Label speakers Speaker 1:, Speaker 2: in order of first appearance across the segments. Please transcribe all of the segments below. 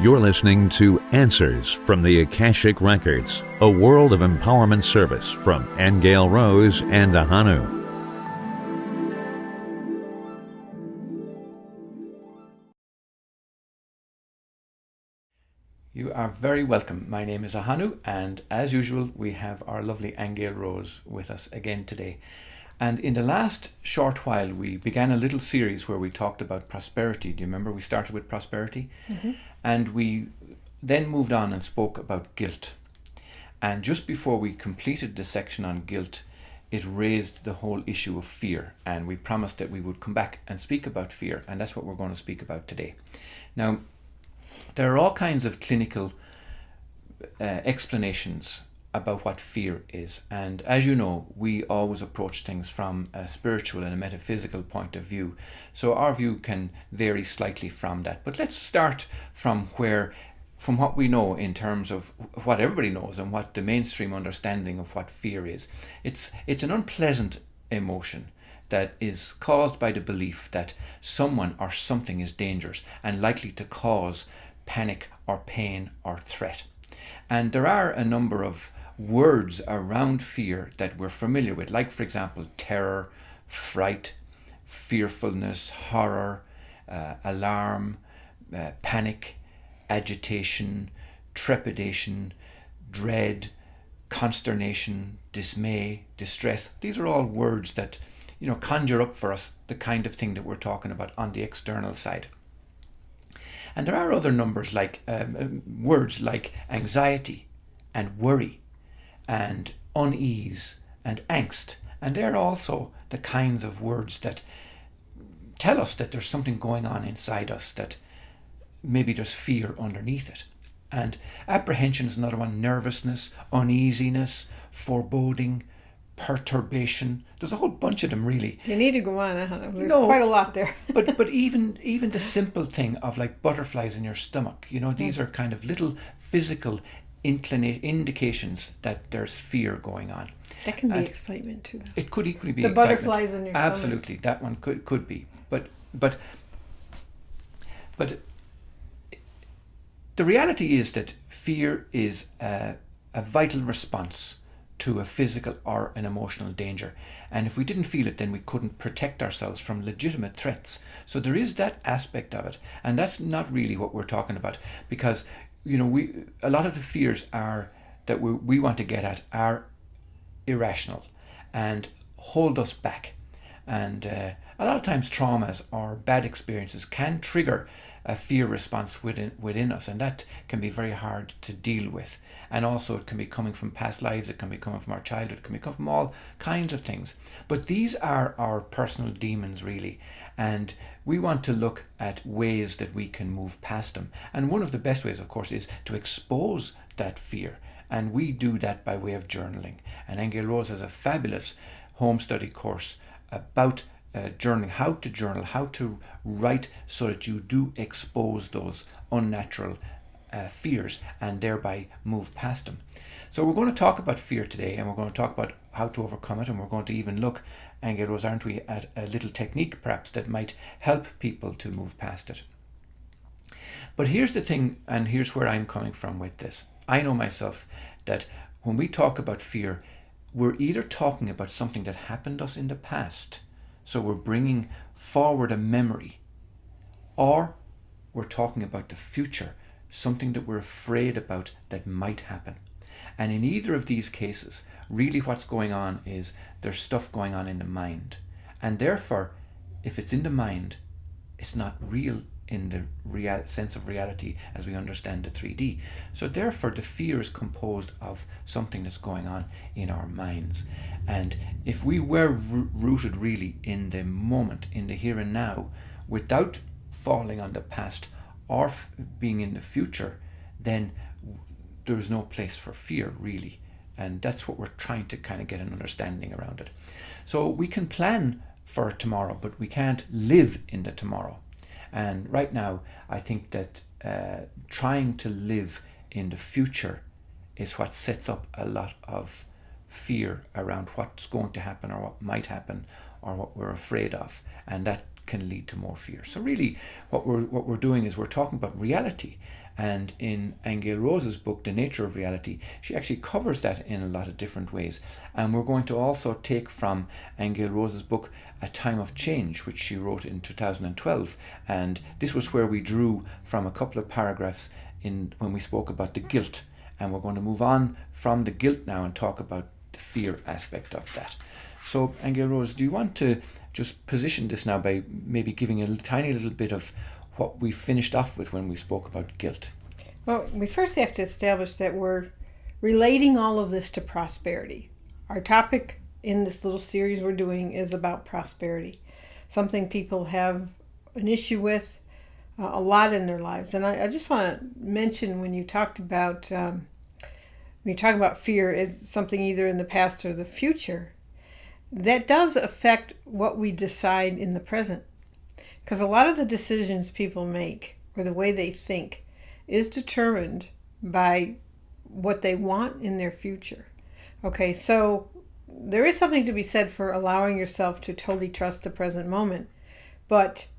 Speaker 1: You're listening to Answers from the Akashic Records, a world of empowerment service from Aingeal Rose and Ahonu.
Speaker 2: You are very welcome. My name is Ahonu, and as usual, we have our lovely Aingeal Rose with us again today. And in the last short while, we began a little series where we talked about prosperity. Do you remember? We started with prosperity, and we then moved on and spoke about guilt. And just before we completed the section on guilt, it raised the whole issue of fear, and we promised that we would come back and speak about fear, and that's what we're going to speak about today. Now, there are all kinds of clinical explanations about what fear is, and as you know, we always approach things from a spiritual and a metaphysical point of view, so our view can vary slightly from that. But let's start from what we know in terms of what everybody knows and what the mainstream understanding of what fear is. It's an unpleasant emotion that is caused by the belief that someone or something is dangerous and likely to cause panic or pain or threat. And there are a number of words around fear that we're familiar with, like, for example, terror, fright, fearfulness, horror, alarm, panic, agitation, trepidation, dread, consternation, dismay, distress. These are all words that, conjure up for us the kind of thing that we're talking about on the external side. And there are other numbers like words like anxiety and worry and unease and angst. And they're also the kinds of words that tell us that there's something going on inside us, that maybe there's fear underneath it. And apprehension is another one: nervousness, uneasiness, foreboding, perturbation. There's a whole bunch of them, really.
Speaker 3: You need to go on. There's quite a lot there.
Speaker 2: but even the simple thing of like butterflies in your stomach, these are kind of little physical indications that there's fear going on.
Speaker 3: That can be excitement too.
Speaker 2: It could equally be
Speaker 3: the
Speaker 2: excitement.
Speaker 3: Butterflies in your stomach.
Speaker 2: Absolutely, that one could be. But the reality is that fear is a vital response to a physical or an emotional danger. And if we didn't feel it, then we couldn't protect ourselves from legitimate threats. So there is that aspect of it. And that's not really what we're talking about, because, a lot of the fears that we want to get at are irrational and hold us back. And a lot of times traumas or bad experiences can trigger a fear response within us, and that can be very hard to deal with. And also it can be coming from past lives, it can be coming from our childhood, it can be coming from all kinds of things. But these are our personal demons, really, and we want to look at ways that we can move past them. And one of the best ways, of course, is to expose that fear, and we do that by way of journaling. And Aingeal Rose has a fabulous home study course about journaling, how to journal, how to write so that you do expose those unnatural fears and thereby move past them. So we're going to talk about fear today, and we're going to talk about how to overcome it, and we're going to even look, Aingeal Rose, aren't we, at a little technique perhaps that might help people to move past it. But here's the thing, and here's where I'm coming from with this. I know myself that when we talk about fear, we're either talking about something that happened to us in the past, so we're bringing forward a memory, or we're talking about the future, something that we're afraid about that might happen. And in either of these cases, really what's going on is there's stuff going on in the mind. And therefore, if it's in the mind, it's not real in the real sense of reality as we understand the 3D. So therefore, the fear is composed of something that's going on in our minds. And if we were rooted really in the moment, in the here and now, without falling on the past or being in the future, then there's no place for fear, really. And that's what we're trying to kind of get an understanding around it. So we can plan for tomorrow, but we can't live in the tomorrow. And right now, I think that trying to live in the future is what sets up a lot of fear around what's going to happen or what might happen or what we're afraid of. And that can lead to more fear. So really what we're doing is we're talking about reality. And in Aingeal Rose's book, The Nature of Reality, she actually covers that in a lot of different ways. And we're going to also take from Aingeal Rose's book, A Time of Change, which she wrote in 2012. And this was where we drew from a couple of paragraphs when we spoke about the guilt. And we're going to move on from the guilt now and talk about the fear aspect of that. So, Aingeal Rose, do you want to just position this now by maybe giving a tiny little bit of what we finished off with when we spoke about guilt?
Speaker 3: Well, we first have to establish that we're relating all of this to prosperity. Our topic in this little series we're doing is about prosperity, something people have an issue with a lot in their lives. And I just want to mention when you talked about fear as something either in the past or the future, that does affect what we decide in the present. Because a lot of the decisions people make or the way they think is determined by what they want in their future. Okay, so there is something to be said for allowing yourself to totally trust the present moment.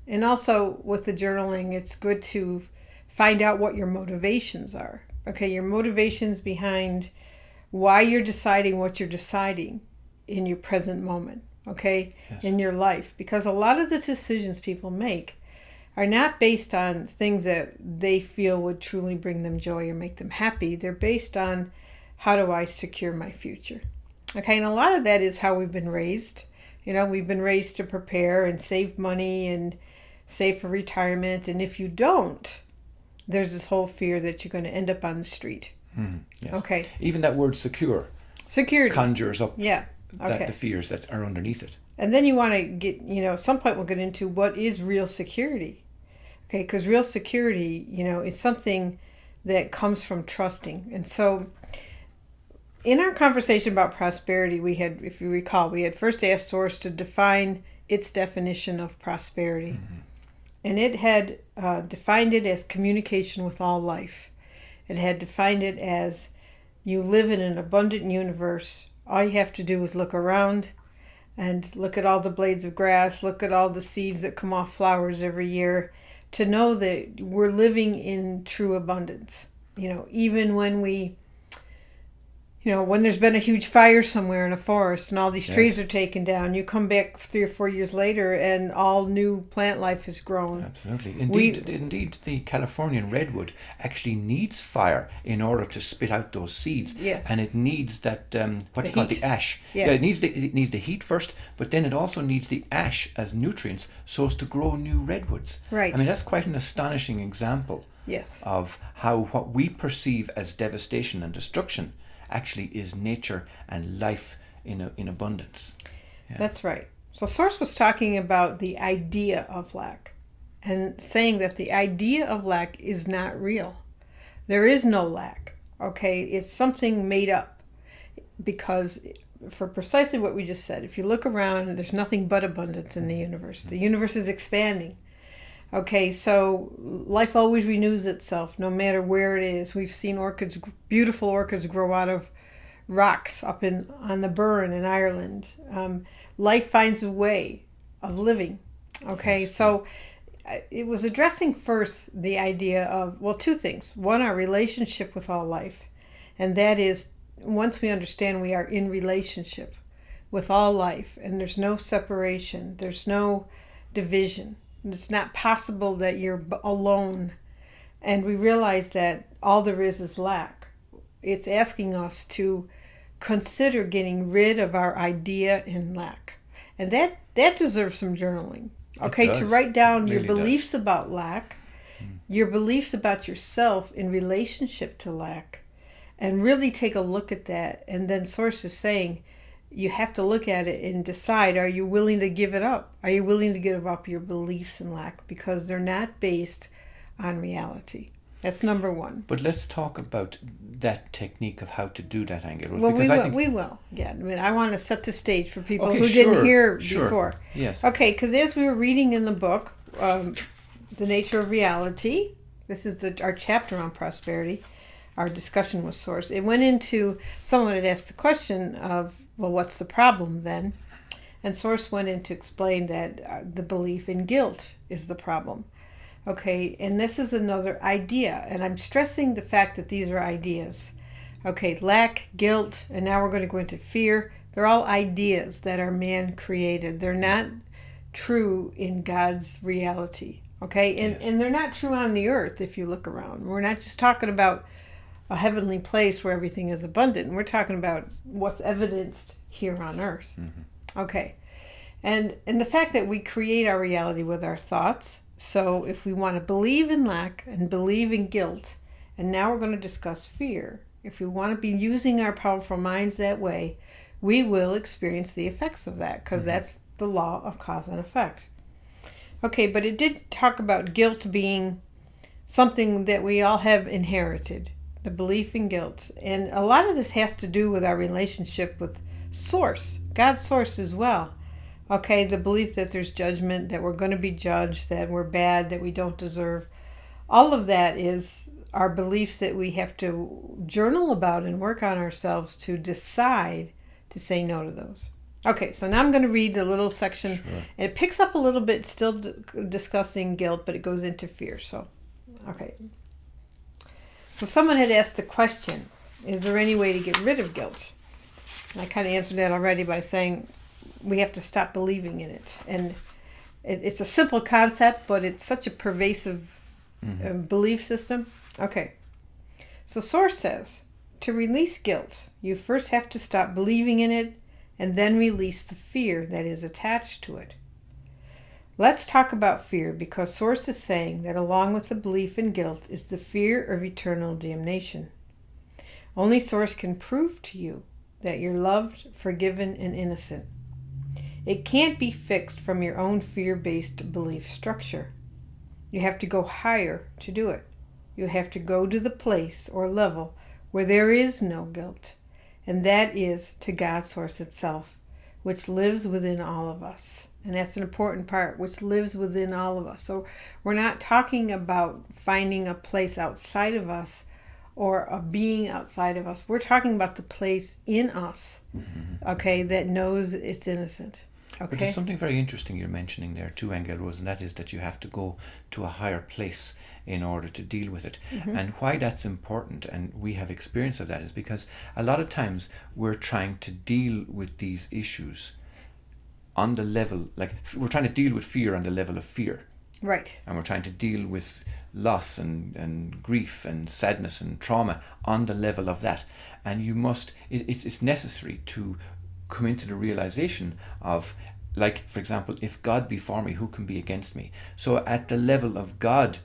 Speaker 3: And also with the journaling, it's good to find out what your motivations are. Okay, your motivations behind why you're deciding what you're deciding in your present moment. Okay, yes. In your life, because a lot of the decisions people make are not based on things that they feel would truly bring them joy or make them happy. They're based on, how do I secure my future? Okay, and a lot of that is how we've been raised. We've been raised to prepare and save money and save for retirement, and if you don't, there's this whole fear that you're going to end up on the street.
Speaker 2: Yes.
Speaker 3: Okay,
Speaker 2: even that word security conjures up the fears that are underneath it.
Speaker 3: And then you want to get, at some point we'll get into what is real security. Okay, because real security, is something that comes from trusting. And so in our conversation about prosperity, we had, if you recall, we had first asked Source to define its definition of prosperity. Mm-hmm. And it had defined it as communication with all life. It had defined it as you live in an abundant universe. All you have to do is look around and look at all the blades of grass, look at all the seeds that come off flowers every year, to know that we're living in true abundance. Even when when there's been a huge fire somewhere in a forest and all these trees are taken down, you come back 3 or 4 years later and all new plant life has grown.
Speaker 2: Absolutely. Indeed, the Californian redwood actually needs fire in order to spit out those seeds.
Speaker 3: Yes.
Speaker 2: And it needs that, the ash.
Speaker 3: Yeah.
Speaker 2: It needs the heat first, but then it also needs the ash as nutrients so as to grow new redwoods.
Speaker 3: Right.
Speaker 2: I mean, that's quite an astonishing example of how what we perceive as devastation and destruction actually is nature and life in abundance. Yeah.
Speaker 3: That's right. So Source was talking about the idea of lack and saying that the idea of lack is not real. There is no lack. Okay, it's something made up, because for precisely what we just said, if you look around, there's nothing but abundance in the universe. The universe is expanding. Okay, so life always renews itself no matter where it is. We've seen beautiful orchids grow out of rocks up on the Burren in Ireland. Life finds a way of living. Okay, so it was addressing first the idea of, two things. One, our relationship with all life. And that is, once we understand we are in relationship with all life and there's no separation, there's no division. It's not possible that you're alone. And we realize that all there is lack. It's asking us to consider getting rid of our idea in lack. And that deserves some journaling. Okay, to write down your beliefs about lack, your beliefs about yourself in relationship to lack, and really take a look at that. And then Source is saying, you have to look at it and decide, are you willing to give it up? Are you willing to give up your beliefs in lack? Because they're not based on reality. That's number one.
Speaker 2: But let's talk about that technique of how to do that, Aingeal.
Speaker 3: Well, we will. Yeah, I want to set the stage for people who didn't hear before.
Speaker 2: Yes.
Speaker 3: Okay, because as we were reading in the book, The Nature of Reality, this is our chapter on prosperity, our discussion with Source. It went into, someone had asked the question of, well, what's the problem then? And Source went in to explain that the belief in guilt is the problem. Okay, and this is another idea, and I'm stressing the fact that these are ideas. Okay, lack, guilt, and now we're going to go into fear. They're all ideas that are man created. They're not true in God's reality. Okay, and they're not true on the earth if you look around. We're not just talking about a heavenly place where everything is abundant. We're talking about what's evidenced here on earth. Mm-hmm. Okay, and the fact that we create our reality with our thoughts. So if we want to believe in lack and believe in guilt, and now we're going to discuss fear, if we want to be using our powerful minds that way, we will experience the effects of that, because that's the law of cause and effect. Okay, but it did talk about guilt being something that we all have inherited, the belief in guilt. And a lot of this has to do with our relationship with Source, God's Source as well. Okay, the belief that there's judgment, that we're going to be judged, that we're bad, that we don't deserve. All of that is our beliefs that we have to journal about and work on ourselves to decide to say no to those. Okay, so now I'm going to read the little section. Sure. And it picks up a little bit, still discussing guilt, but it goes into fear. So, okay. So someone had asked the question, is there any way to get rid of guilt? And I kind of answered that already by saying, we have to stop believing in it. And it's a simple concept, but it's such a pervasive belief system. Okay. So Source says, to release guilt, you first have to stop believing in it and then release the fear that is attached to it. Let's talk about fear, because Source is saying that along with the belief in guilt is the fear of eternal damnation. Only Source can prove to you that you're loved, forgiven, and innocent. It can't be fixed from your own fear-based belief structure. You have to go higher to do it. You have to go to the place or level where there is no guilt, and that is to God's Source itself, which lives within all of us. And that's an important part, which lives within all of us. So we're not talking about finding a place outside of us or a being outside of us. We're talking about the place in us, okay, that knows it's innocent. Okay.
Speaker 2: But there's something very interesting you're mentioning there too, Aingeal Rose, and that is that you have to go to a higher place in order to deal with it. And why that's important, and we have experience of that, is because a lot of times we're trying to deal with these issues on the level, like we're trying to deal with fear on the level of fear.
Speaker 3: Right.
Speaker 2: And we're trying to deal with loss and grief and sadness and trauma on the level of that. And you must, it's necessary to come into the realization of, like, for example, if God be for me, who can be against me? So at the level of God,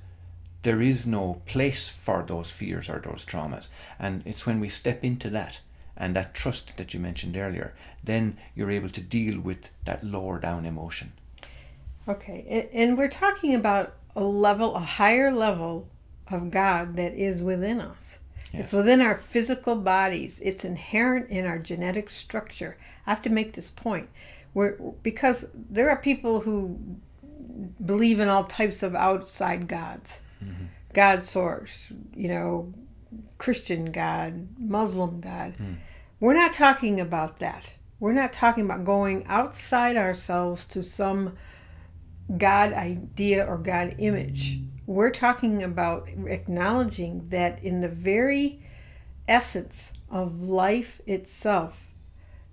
Speaker 2: there is no place for those fears or those traumas. And it's when we step into that and that trust that you mentioned earlier, then you're able to deal with that lower down emotion.
Speaker 3: Okay, and we're talking about a higher level of God that is within us. Yeah. It's within our physical bodies. It's inherent in our genetic structure. I have to make this point. Because there are people who believe in all types of outside gods. God Source, Christian God, Muslim God. We're not talking about that. We're not talking about going outside ourselves to some God idea or God image. We're talking about acknowledging that in the very essence of life itself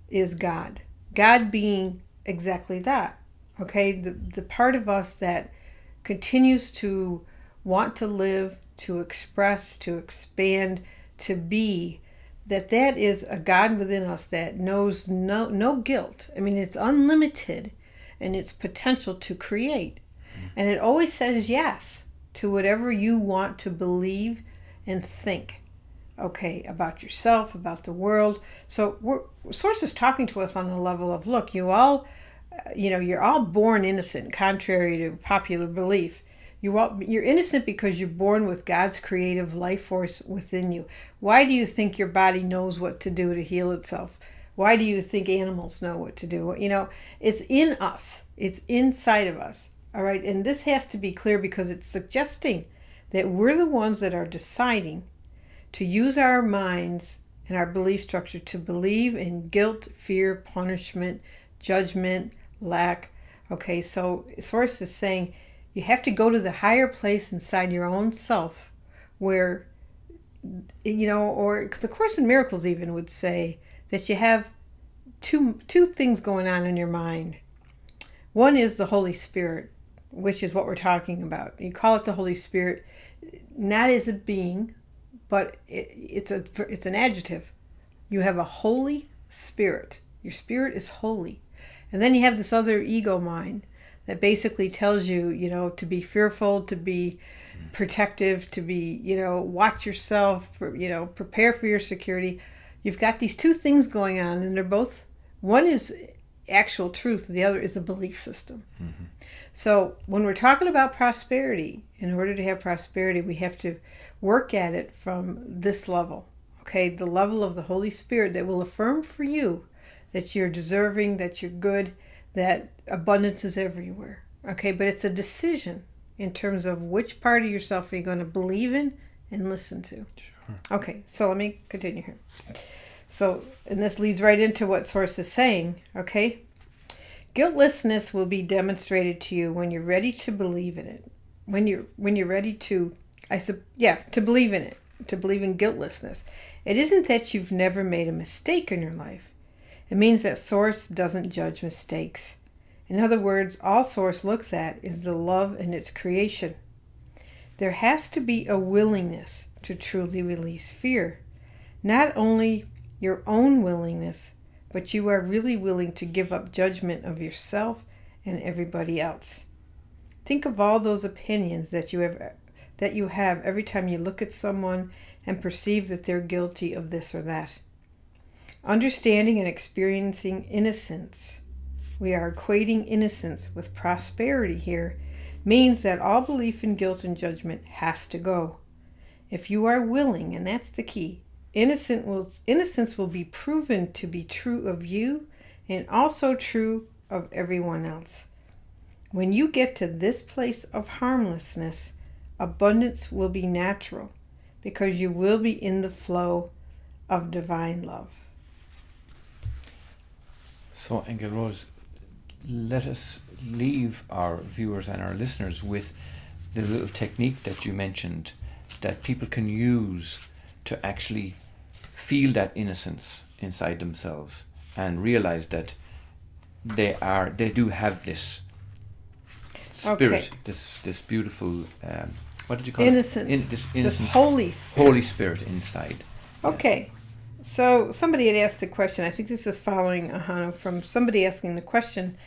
Speaker 3: is God. God being exactly that. Okay, the part of us that continues to want to live, to express, to expand, to be, that is a God within us that knows no guilt. I mean, it's unlimited in its potential to create. And it always says yes to whatever you want to believe and think, okay, about yourself, about the world. So Source is talking to us on the level of, look, you're all born innocent, contrary to popular belief. You're innocent because you're born with God's creative life force within you. Why do you think your body knows what to do to heal itself? Why do you think animals know what to do? It's in us. It's inside of us. All right. And this has to be clear because it's suggesting that we're the ones that are deciding to use our minds and our belief structure to believe in guilt, fear, punishment, judgment, lack. Okay, so Source is saying you have to go to the higher place inside your own self where, or the Course in Miracles even would say that you have two things going on in your mind. One is the Holy Spirit, which is what we're talking about. You call it the Holy Spirit, not as a being, but it's an adjective. You have a Holy Spirit. Your spirit is holy. And then you have this other ego mind that basically tells you, to be fearful, to be protective, to be, watch yourself, prepare for your security. You've got these two things going on, and they're both, one is actual truth, the other is a belief system. Mm-hmm. So when we're talking about prosperity, in order to have prosperity, we have to work at it from this level, okay? The level of the Holy Spirit that will affirm for you that you're deserving, that you're good, that abundance is everywhere, okay? But it's a decision in terms of which part of yourself are you going to believe in and listen to.
Speaker 2: Sure.
Speaker 3: Okay, so let me continue here. So, and this leads right into what Source is saying, okay? Guiltlessness will be demonstrated to you when you're ready to believe in it. When you're ready to, to believe in it, to believe in guiltlessness. It isn't that you've never made a mistake in your life. It means that Source doesn't judge mistakes. In other words, all Source looks at is the love in its creation. There has to be a willingness to truly release fear. Not only your own willingness, but you are really willing to give up judgment of yourself and everybody else. Think of all those opinions that you have every time you look at someone and perceive that they're guilty of this or that. Understanding and experiencing innocence. We are equating innocence with prosperity here, means that all belief in guilt and judgment has to go. If you are willing, and that's the key, innocence will be proven to be true of you and also true of everyone else. When you get to this place of harmlessness, abundance will be natural because you will be in the flow of divine love.
Speaker 2: So, Aingeal Rose, let us leave our viewers and our listeners with the little technique that you mentioned that people can use to actually feel that innocence inside themselves and realize that they do have this spirit, this beautiful, what did you call
Speaker 3: innocence.
Speaker 2: This innocence,
Speaker 3: this Holy Spirit.
Speaker 2: Holy Spirit inside.
Speaker 3: Okay. So somebody had asked the question, I think this is following Ahonu, from somebody asking the question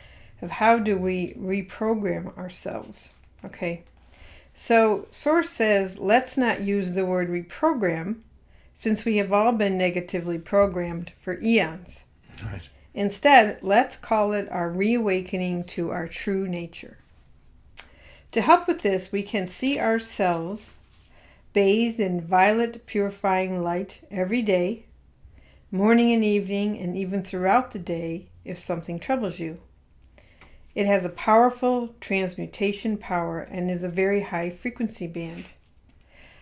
Speaker 3: of how do we reprogram ourselves? Okay. So Source says, let's not use the word reprogram since we have all been negatively programmed for eons.
Speaker 2: Right.
Speaker 3: Instead, let's call it our reawakening to our true nature. To help with this, we can see ourselves bathed in violet purifying light every day, morning and evening, and even throughout the day if something troubles you. It has a powerful transmutation power and is a very high frequency band.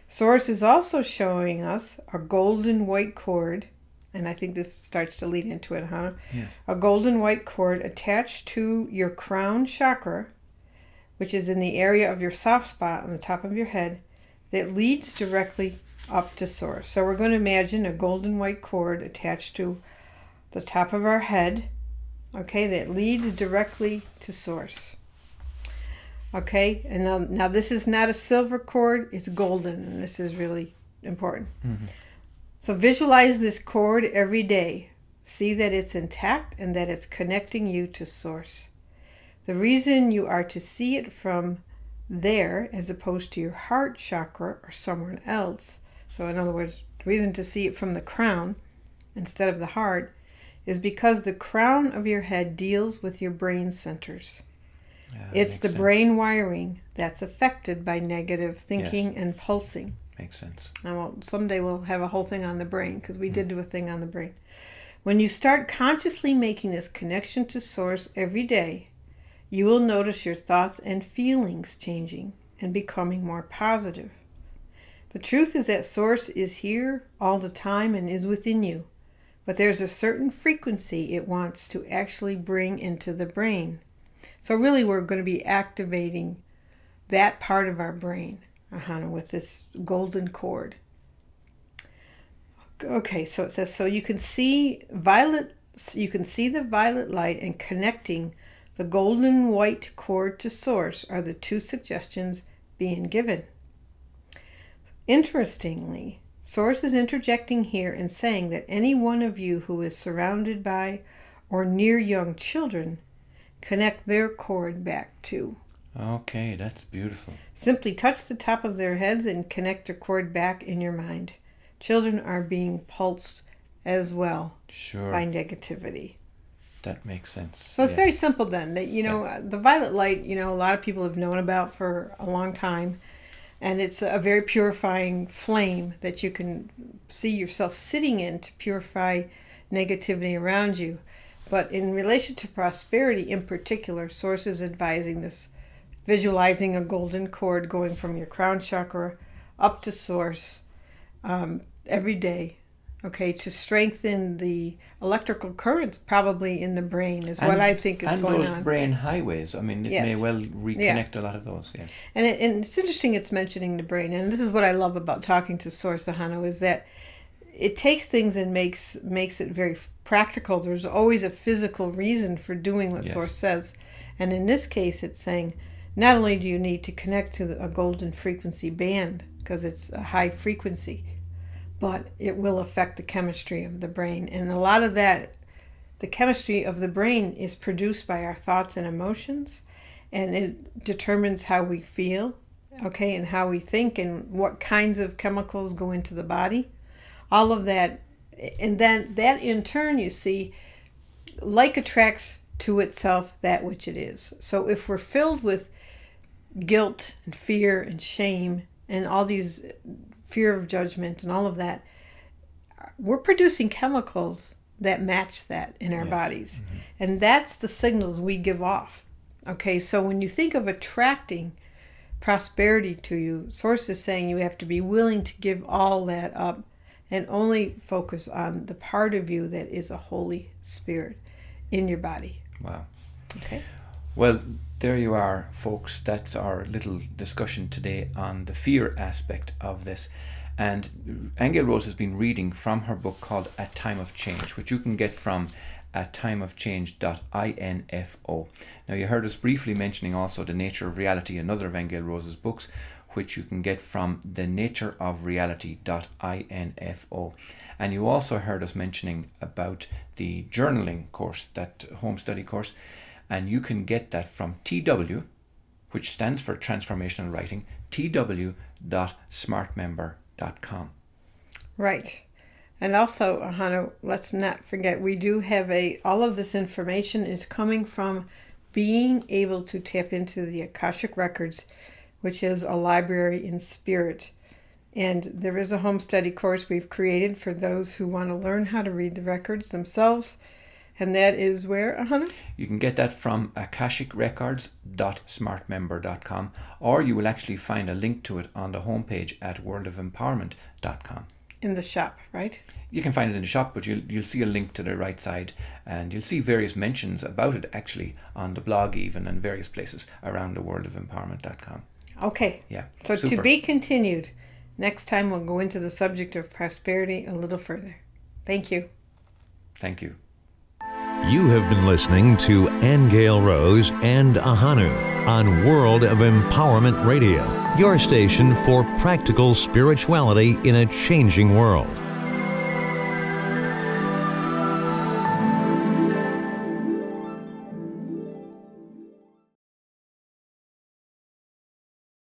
Speaker 3: Source is also showing us a golden white cord, and I think this starts to lead into it, huh?
Speaker 2: Yes.
Speaker 3: A golden white cord attached to your crown chakra, which is in the area of your soft spot on the top of your head, that leads directly up to Source. So we're going to imagine a golden white cord attached to the top of our head, okay, that leads directly to Source. Okay, and now this is not a silver cord, it's golden, and this is really important. Mm-hmm. So visualize this cord every day. See that it's intact and that it's connecting you to Source. The reason you are to see it from there as opposed to your heart chakra or somewhere else, so in other words, the reason to see it from the crown instead of the heart is because the crown of your head deals with your brain centers. Yeah, it's the brain wiring that's affected by negative thinking and pulsing.
Speaker 2: Makes sense.
Speaker 3: Now, someday we'll have a whole thing on the brain because we did do a thing on the brain. When you start consciously making this connection to Source every day, you will notice your thoughts and feelings changing and becoming more positive. The truth is that Source is here all the time and is within you, but there's a certain frequency it wants to actually bring into the brain. So really we're going to be activating that part of our brain, Ahonu, with this golden cord. Okay, so it says, so you can see the violet light, and connecting the golden white cord to source are the two suggestions being given. Interestingly, source is interjecting here and saying that any one of you who is surrounded by or near young children, connect their cord back too.
Speaker 2: Okay, that's beautiful.
Speaker 3: Simply touch the top of their heads and connect the cord back in your mind. Children are being pulsed as well by negativity.
Speaker 2: That makes sense.
Speaker 3: So it's very simple then. That the violet light, a lot of people have known about for a long time, and it's a very purifying flame that you can see yourself sitting in to purify negativity around you. But in relation to prosperity in particular, Source is advising this, visualizing a golden cord going from your crown chakra up to Source every day, okay, to strengthen the electrical currents probably in the brain is what I think is going on.
Speaker 2: And those brain highways, it may well reconnect a lot of those, yes.
Speaker 3: And it's interesting it's mentioning the brain, and this is what I love about talking to Source, Ahonu, is that it takes things and makes it very practical. There's always a physical reason for doing what Source says. And in this case, it's saying, not only do you need to connect to a golden frequency band, because it's a high frequency, but it will affect the chemistry of the brain. And a lot of that, the chemistry of the brain is produced by our thoughts and emotions, and it determines how we feel, okay, and how we think, and what kinds of chemicals go into the body. All of that, and then that in turn, you see, like attracts to itself that which it is. So if we're filled with guilt and fear and shame and all these fear of judgment and all of that, we're producing chemicals that match that in our bodies. Mm-hmm. And that's the signals we give off. Okay, so when you think of attracting prosperity to you, Source is saying you have to be willing to give all that up and only focus on the part of you that is a Holy Spirit in your body.
Speaker 2: Wow.
Speaker 3: Okay.
Speaker 2: Well, there you are, folks. That's our little discussion today on the fear aspect of this. And Aingeal Rose has been reading from her book called A Time of Change, which you can get from atimeofchange.info. Now, you heard us briefly mentioning also The Nature of Reality, another of Aingeal Rose's books, which you can get from thenatureofreality.info. And you also heard us mentioning about the journaling course, that home study course, and you can get that from TW, which stands for Transformational Writing, tw.smartmember.com.
Speaker 3: Right. And also, Ahonu, let's not forget, we do have all of this information is coming from being able to tap into the Akashic Records, which is a library in spirit. And there is a home study course we've created for those who want to learn how to read the records themselves. And that is where, Ahonu?
Speaker 2: You can get that from akashicrecords.smartmember.com, or you will actually find a link to it on the homepage at worldofempowerment.com.
Speaker 3: In the shop, right?
Speaker 2: You can find it in the shop, but you'll see a link to the right side, and you'll see various mentions about it actually on the blog even, and various places around the worldofempowerment.com.
Speaker 3: Okay.
Speaker 2: Yeah.
Speaker 3: So
Speaker 2: super.
Speaker 3: To be continued. Next time we'll go into the subject of prosperity a little further. Thank you.
Speaker 2: Thank you.
Speaker 1: You have been listening to Aingeal Rose and Ahonu on World of Empowerment Radio, your station for practical spirituality in a changing world.